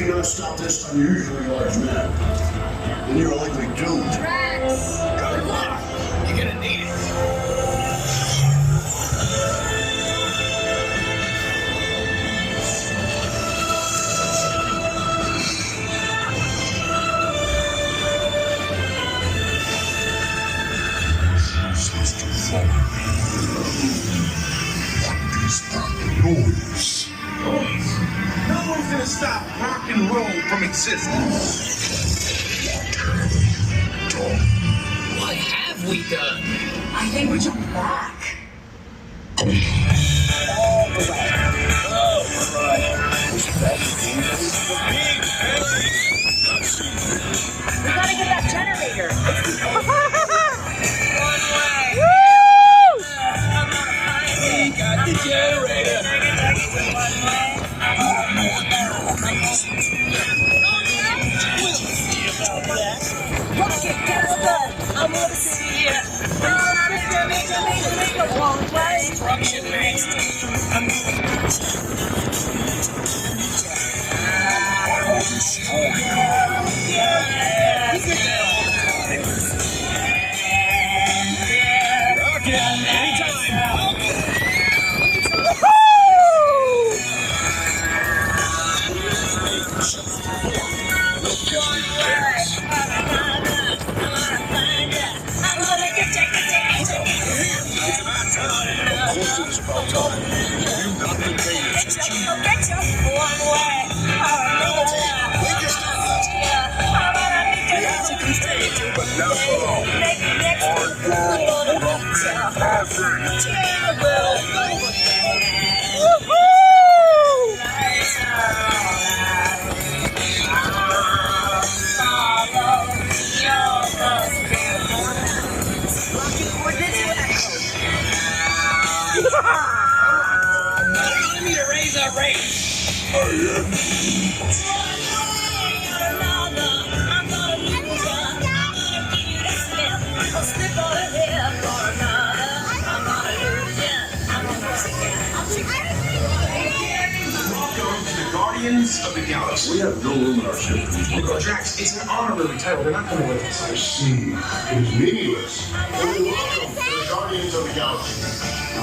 cannot stop this unusually large man, then you're likely doomed. Drax! Good luck! You're gonna need it. Supposed to follow me. What is that noise? No one's gonna stop rock and roll from existing. What have we done? What have we done? I think we jumped back. We gotta get that generator. One way. Woo! We got the generator. We'll see about that. Rocket, get us done. I'm gonna see ya. Make a wrong way. Instruction master. Rocket, anytime. It's about time. You've not been paying attention. But not for long. Time to raise our rate. Welcome to the Guardians of the Galaxy. We have no room in our ship for these people. Drax, it's an honorary title. They're not coming with us. I see. It is meaningless. Welcome to the Guardians of the Galaxy.